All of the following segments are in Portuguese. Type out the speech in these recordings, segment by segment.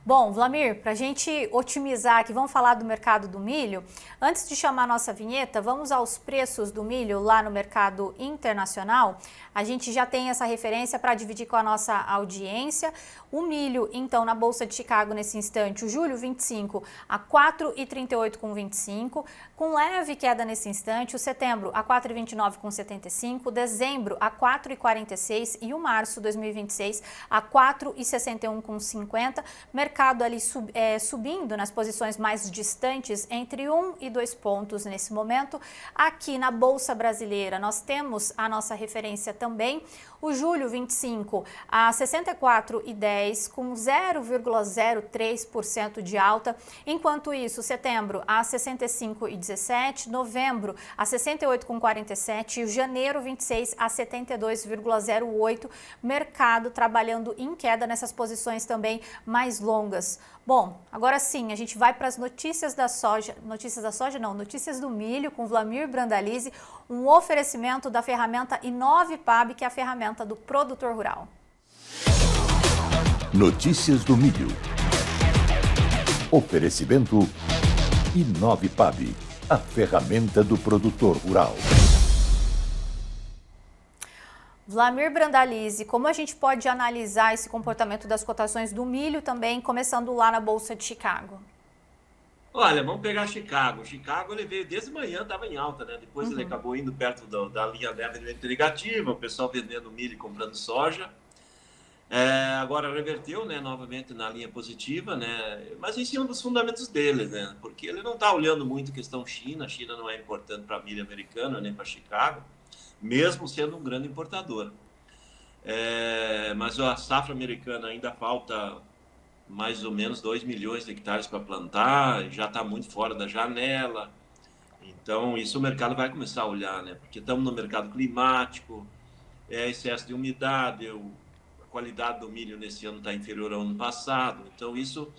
Bom, Vlamir, para a gente otimizar aqui, vamos falar do mercado do milho. Antes de chamar a nossa vinheta, vamos aos preços do milho lá no mercado internacional. A gente já tem essa referência para dividir com a nossa audiência. O milho, então, na Bolsa de Chicago nesse instante, o julho 25 a 4,38,25, com leve queda nesse instante, o setembro a 4,29,75, dezembro a 4,46 e o março 2026 a 4,61,50. Mercado ali subindo nas posições mais distantes, entre 1 e 2 pontos nesse momento. Aqui na Bolsa Brasileira nós temos a nossa referência também, o julho 25 a 64,10 com 0,03% de alta, enquanto isso setembro a 65,17, novembro a 68,47 e janeiro 26 a 72,08, mercado trabalhando em queda nessas posições também mais longas. Bom, agora sim, a gente vai para as notícias da soja, notícias do milho com Vlamir Brandalize, um oferecimento da ferramenta Inovipab, que é a ferramenta do produtor rural. Notícias do milho. Oferecimento Inovipab, a ferramenta do produtor rural. Vlamir Brandalize, como a gente pode analisar esse comportamento das cotações do milho também, começando lá na Bolsa de Chicago? Olha, vamos pegar Chicago. Chicago ele veio desde manhã, estava em alta, né? Depois ele acabou indo perto da linha levemente negativa, o pessoal vendendo milho e comprando soja. Agora reverteu, né, novamente na linha positiva, né? Mas em cima dos fundamentos dele, né? Porque ele não está olhando muito a questão China. A China não é importante para a milho americana, nem para Chicago, mesmo sendo um grande importador. Mas a safra americana ainda falta mais ou menos 2 milhões de hectares para plantar, já está muito fora da janela. Então, isso o mercado vai começar a olhar, né? Porque estamos no mercado climático, excesso de umidade, a qualidade do milho nesse ano está inferior ao ano passado. Então, isso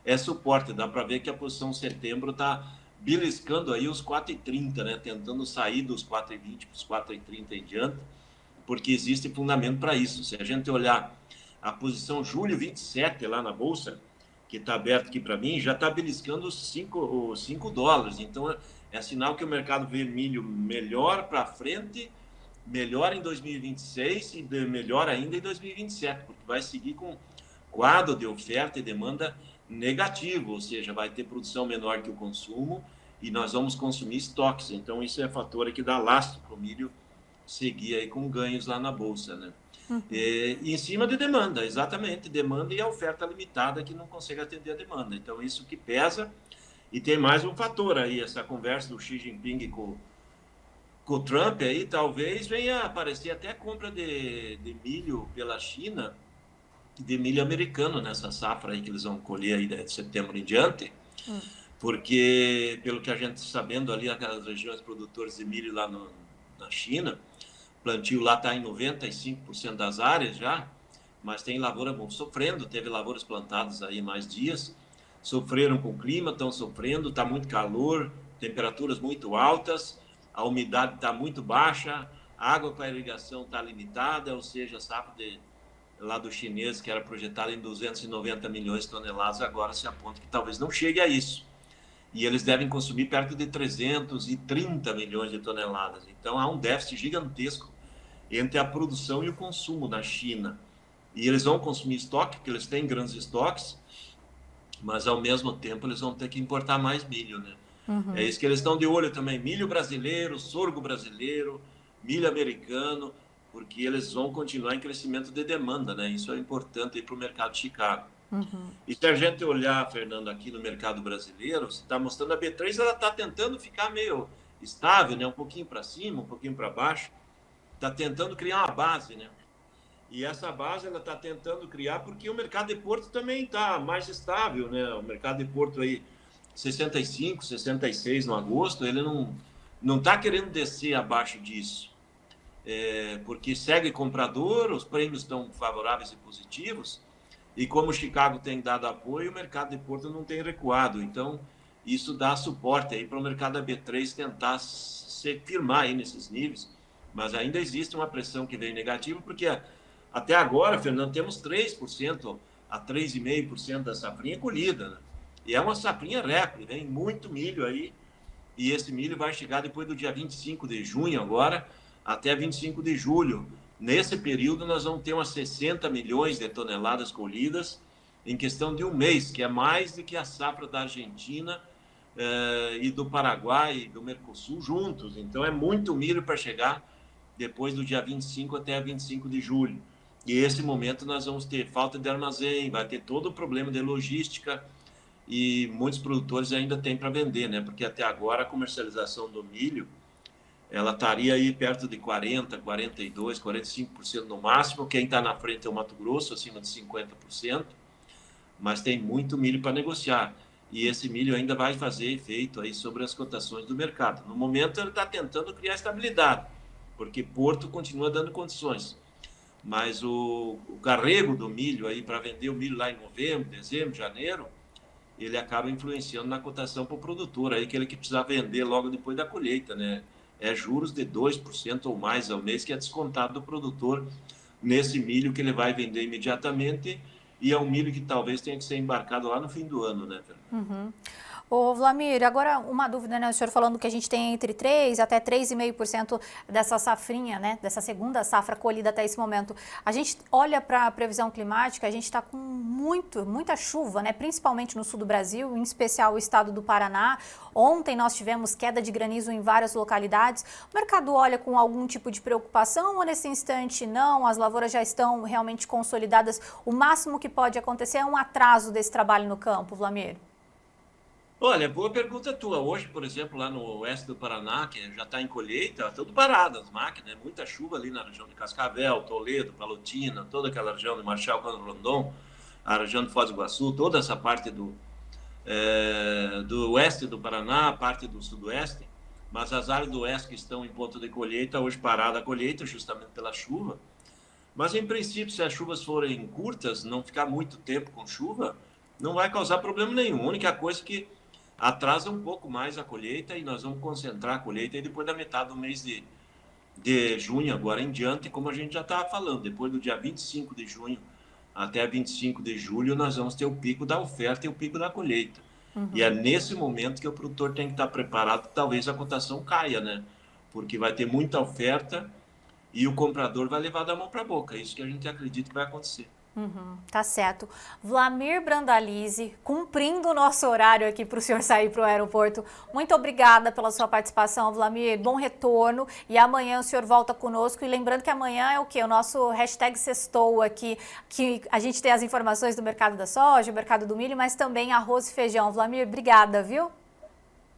é suporte. Dá para ver que a posição setembro está beliscando aí os 4,30, né? Tentando sair dos 4,20 para os 4,30 em diante, porque existe fundamento para isso. Se a gente olhar a posição julho 27 lá na Bolsa, que está aberto aqui para mim, já está beliscando os 5 dólares. Então, é sinal que o mercado vê milho melhor para frente, melhor em 2026 e melhor ainda em 2027, porque vai seguir com quadro de oferta e demanda negativo, ou seja, vai ter produção menor que o consumo e nós vamos consumir estoques. Então, isso é fator que dá lastro para o milho seguir aí com ganhos lá na Bolsa, né? E em cima de demanda, exatamente, demanda e a oferta limitada que não consegue atender a demanda. Então, isso que pesa. E tem mais um fator aí, essa conversa do Xi Jinping com o Trump aí, talvez venha aparecer até a compra de milho pela China, de milho americano nessa safra aí que eles vão colher aí de setembro em diante, porque, pelo que a gente está sabendo ali, aquelas regiões produtoras de milho lá na China, plantio lá está em 95% das áreas já, mas tem lavoura sofrendo, teve lavouras plantadas aí mais dias, sofreram com o clima, estão sofrendo, está muito calor, temperaturas muito altas, a umidade está muito baixa, a água para irrigação está limitada, ou seja, a safra lá do chinês, que era projetada em 290 milhões de toneladas, agora se aponta que talvez não chegue a isso. E eles devem consumir perto de 330 milhões de toneladas. Então, há um déficit gigantesco entre a produção e o consumo na China. E eles vão consumir estoque, porque eles têm grandes estoques, mas, ao mesmo tempo, eles vão ter que importar mais milho, né? É isso que eles estão de olho também. Milho brasileiro, sorgo brasileiro, milho americano, porque eles vão continuar em crescimento de demanda, né? Isso é importante para o mercado de Chicago. E se a gente olhar, Fernando, aqui no mercado brasileiro, você está mostrando a B3, ela está tentando ficar meio estável, né? Um pouquinho para cima, um pouquinho para baixo. Está tentando criar uma base, né? E essa base ela está tentando criar porque o mercado de Porto também está mais estável, né? O mercado de Porto aí, 65, 66 no agosto, ele não está querendo descer abaixo disso. Porque segue comprador, os prêmios estão favoráveis e positivos, e como o Chicago tem dado apoio, o mercado de Porto não tem recuado. Então, isso dá suporte aí para o mercado da B3 tentar se firmar aí nesses níveis, mas ainda existe uma pressão que vem negativa, porque até agora, Fernando, temos 3% a 3,5% da safrinha colhida, né? E é uma safrinha recorde, vem muito milho aí, e esse milho vai chegar depois do dia 25 de junho agora, até 25 de julho. Nesse período, nós vamos ter umas 60 milhões de toneladas colhidas em questão de um mês, que é mais do que a safra da Argentina e do Paraguai e do Mercosul juntos. Então, é muito milho para chegar depois do dia 25 até 25 de julho. E esse momento nós vamos ter falta de armazém, vai ter todo o problema de logística, e muitos produtores ainda têm para vender, né? Porque até agora a comercialização do milho, ela estaria aí perto de 40, 42, 45% no máximo. Quem está na frente é o Mato Grosso, acima de 50%, mas tem muito milho para negociar. E esse milho ainda vai fazer efeito aí sobre as cotações do mercado. No momento, ele está tentando criar estabilidade, porque Porto continua dando condições. Mas o carrego do milho aí para vender o milho lá em novembro, dezembro, janeiro, ele acaba influenciando na cotação para o produtor, aí que ele que precisa vender logo depois da colheita, né? É juros de 2% ou mais ao mês que é descontado do produtor nesse milho que ele vai vender imediatamente, e é um milho que talvez tenha que ser embarcado lá no fim do ano, né, Fernanda? Uhum. Ô, Wlamir, agora uma dúvida, né? O senhor falando que a gente tem entre 3% até 3,5% dessa safrinha, né? Dessa segunda safra colhida até esse momento. A gente olha para a previsão climática, a gente está com muita chuva, né? Principalmente no sul do Brasil, em especial o estado do Paraná. Ontem nós tivemos queda de granizo em várias localidades. O mercado olha com algum tipo de preocupação ou nesse instante não? As lavouras já estão realmente consolidadas. O máximo que pode acontecer é um atraso desse trabalho no campo, Wlamir? Olha, boa pergunta tua. Hoje, por exemplo, lá no oeste do Paraná, que já está em colheita, tudo parado as máquinas, muita chuva ali na região de Cascavel, Toledo, Palotina, toda aquela região de Marechal Cândido Rondon, a região de Foz do Iguaçu, toda essa parte do oeste do Paraná, parte do sudoeste, mas as áreas do oeste que estão em ponto de colheita, hoje parada a colheita, justamente pela chuva. Mas, em princípio, se as chuvas forem curtas, não ficar muito tempo com chuva, não vai causar problema nenhum. A única coisa que atrasa um pouco mais a colheita, e nós vamos concentrar a colheita aí depois da metade do mês de junho, agora em diante, como a gente já estava falando, depois do dia 25 de junho até 25 de julho, nós vamos ter o pico da oferta e o pico da colheita. Uhum. E é nesse momento que o produtor tem que estar preparado, talvez a cotação caia, né? Porque vai ter muita oferta e o comprador vai levar da mão para a boca. É isso que a gente acredita que vai acontecer. Uhum, tá certo. Wlamir Brandalize, cumprindo o nosso horário aqui para o senhor sair para o aeroporto. Muito obrigada pela sua participação, Wlamir. Bom retorno. E amanhã o senhor volta conosco. E lembrando que amanhã é o quê? O nosso hashtag Sextou aqui, que a gente tem as informações do mercado da soja, do mercado do milho, mas também arroz e feijão. Wlamir, obrigada, viu?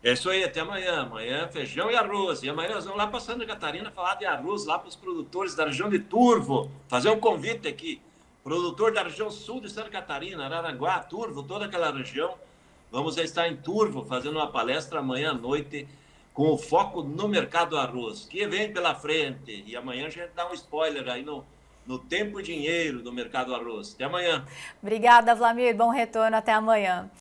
É isso aí, até amanhã. Amanhã feijão e arroz. E amanhã nós vamos lá para Santa Catarina falar de arroz lá para os produtores da região de Turvo. Fazer um convite aqui. Produtor da região sul de Santa Catarina, Araranguá, Turvo, toda aquela região. Vamos estar em Turvo fazendo uma palestra amanhã à noite com o foco no mercado do arroz, que vem pela frente. E amanhã a gente dá um spoiler aí no tempo e dinheiro do mercado do arroz. Até amanhã. Obrigada, Wlamir. Bom retorno. Até amanhã.